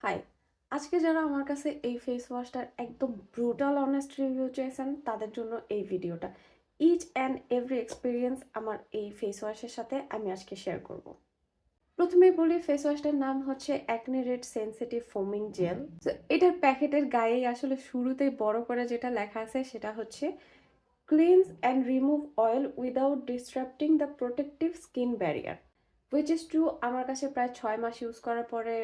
High! আজকে যারা আমার কাছে এই ফেস ওয়াশটার একদম ব্রুটাল অনেস্ট রিভিউ চেয়েছেন, তাদের জন্য এই ভিডিওটা। ইচ অ্যান্ড এভরি এক্সপেরিয়েন্স আমার এই ফেস ওয়াশের সাথে আমি আজকে শেয়ার করব। প্রথমেই বলি ফেস ওয়াশটার নাম হচ্ছে acne red sensitive foaming gel. তো এটার প্যাকেটের গায়েই আসলে শুরুতেই বড় করে যেটা লেখা আছে সেটা হচ্ছে cleans and remove oil without disrupting the protective skin barrier. Which is true. আমার কাছে প্রায় 6 মাস ইউজ করার পরে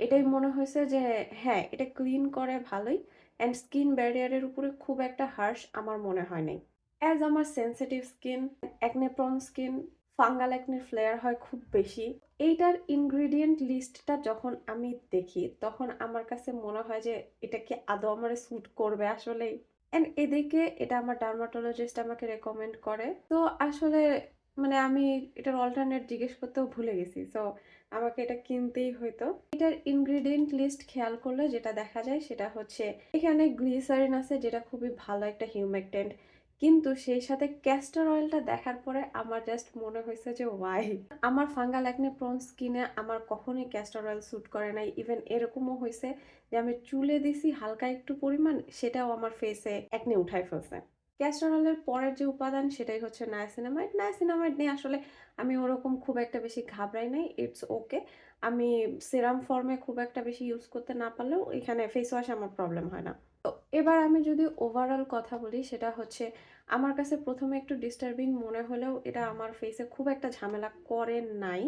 এটাই মনে হয়েছে যে হ্যাঁ, এটা ক্লিন করে ভালোই, অ্যান্ড স্কিন ব্যারিয়ারের উপরে খুব একটা হার্শ আমার মনে হয় নাই। অ্যাজ আমার sensitive skin, acne prone skin, fungal acne flare হয় খুব বেশি। এইটার ইনগ্রিডিয়েন্ট লিস্টটা যখন আমি দেখি তখন আমার কাছে মনে হয় যে এটা কি আদৌ আমার স্যুট করবে আসলেই। অ্যান্ড এদিকে এটা আমার ডার্মাটোলজিস্ট আমাকে রেকমেন্ড করে। তো আসলে মানে আমি এটার অল্টারনেট জিজ্ঞেস করতেও ভুলে গেছি। সো আমাকে এটা কিনতেই হইতো। এটার ইনগ্রিডিয়েন্ট লিস্ট খেয়াল করলে যেটা দেখা যায় সেটা হচ্ছে এখানে গ্লিসারিন আছে, যেটা খুবই ভালো একটা হিউমেকটেন্ট। কিন্তু সেই সাথে ক্যাস্টর অয়েলটা দেখার পরে আমার জাস্ট মনে হয়েছে যে ওয়াই। আমার ফাঙ্গাল অ্যাকনে প্রোন স্কিনে আমার কখনোই ক্যাস্টর অয়েল স্যুট করে নাই। ইভেন এরকমও হয়েছে যে আমি চুলে দিছি হালকা একটু পরিমাণ, সেটাও আমার ফেসে একনি উঠায় ফেলছে। ক্যাস্টর অয়েলের পরের যে উপাদান সেটাই হচ্ছে নায়াসিনামাইড। নায়াসিনামাইড নিয়ে আসলে আমি ওরকম খুব একটা বেশি ঘাবড়াই নাই, ইটস ওকে। আমি সিরাম ফর্মে খুব একটা বেশি ইউজ করতে না পারলেও এখানে ফেস ওয়াশ আমার প্রবলেম হয় না। তো এবার আমি যদি ওভারঅল কথা বলি সেটা হচ্ছে আমার কাছে প্রথমে একটু ডিস্টার্বিং মনে হলেও এটা আমার ফেসে খুব একটা ঝামেলা করে নাই।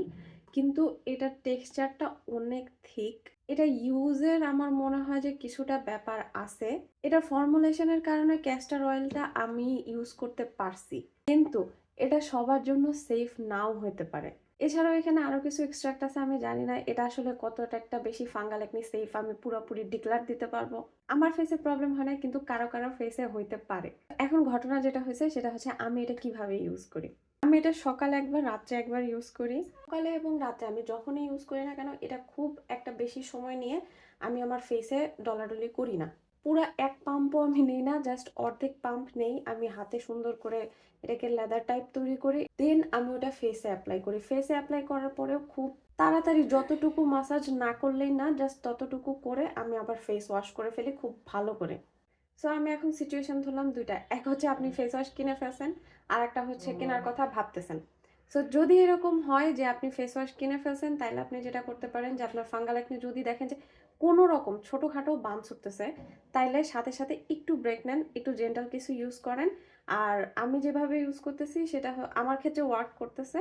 কিন্তু এটার টেক্সচারটা অনেক থিক। এটা ইউজের আমার মনে হয় যে কিছুটা ব্যাপার আছে। এটা ফর্মুলেশনের কারণে ক্যাস্টর অয়েলটা আমি ইউজ করতে পারছি, কিন্তু এটা সবার জন্য সেফ নাও হতে পারে। এছাড়াও এখানে আরো কিছু এক্সট্রাক্ট আছে, আমি জানি না এটা আসলে কতটা একটা বেশি ফাঙ্গাল একনি সেফ আমি পুরোপুরি ডিক্লার দিতে পারবো। আমার ফেসে প্রবলেম হয় না, কিন্তু কারো কারো ফেসে হইতে পারে। এখন ঘটনা যেটা হয়েছে সেটা হচ্ছে আমি এটা কিভাবে ইউজ করি। আমি এটা সকালে একবার রাত্রে একবার ইউজ করি। সকালে এবং রাতে আমি যখনই ইউজ করি না কেন এটা খুব একটা বেশি সময় নিয়ে আমি আমার ফেসে ডলাডলি করি না। পুরা এক পাম্পও আমি নেই না, জাস্ট অর্ধেক পাম্প নেই। আমি হাতে সুন্দর করে এটাকে লেদার টাইপ তৈরি করি, দেন আমি ওটা ফেসে অ্যাপ্লাই করি। ফেসে অ্যাপ্লাই করার পরেও খুব তাড়াতাড়ি, যতটুকু মাসাজ না করলেই না, জাস্ট ততটুকু করে আমি আবার ফেস ওয়াশ করে ফেলি খুব ভালো করে। সো আমি এখন সিচুয়েশন ধরলাম দুইটা, এক হচ্ছে আপনি ফেস ওয়াশ কিনে ফেলছেন, আর একটা হচ্ছে কেনার কথা ভাবতেছেন। সো যদি এরকম হয় যে আপনি ফেস ওয়াশ কিনে ফেলছেন, তাহলে আপনি যেটা করতে পারেন যে আপনার ফাঙ্গাল একনি যদি দেখেন যে কোনো রকম ছোটোখাটো বার্ন উঠতেছে, তাইলে সাথে সাথে একটু ব্রেক নেন, একটু জেন্টাল কিছু ইউজ করেন। আর আমি যেভাবে ইউজ করতেছি সেটা আমার ক্ষেত্রে ওয়ার্ক করতেছে।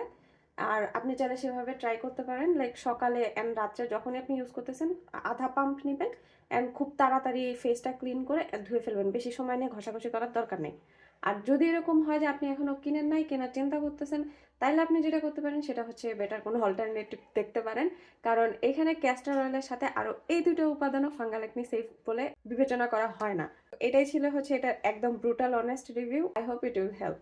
আর আপনি চাইলে সেভাবে ট্রাই করতে পারেন, লাইক সকালে অ্যান্ড রাত্রে যখনই আপনি ইউজ করতেছেন আধা পাম্প নেবেন, অ্যান্ড খুব তাড়াতাড়ি ফেসটা ক্লিন করে ধুয়ে ফেলবেন, বেশি সময় নিয়ে ঘষাঘষি করার দরকার নেই। আর যদি এরকম হয় যে আপনি এখনো কিনেন নাই, কেনার চিন্তা করতেছেন, তাইলে আপনি যেটা করতে পারেন সেটা হচ্ছে বেটার কোনো অল্টারনেটিভ দেখতে পারেন। কারণ এখানে ক্যাস্টর অয়েলের সাথে আরও এই দুটো উপাদানও ফাঙ্গাল একনি সেফ বলে বিবেচনা করা হয় না। এটাই ছিল হচ্ছে এটা একদম brutal honest review. I hope it will help.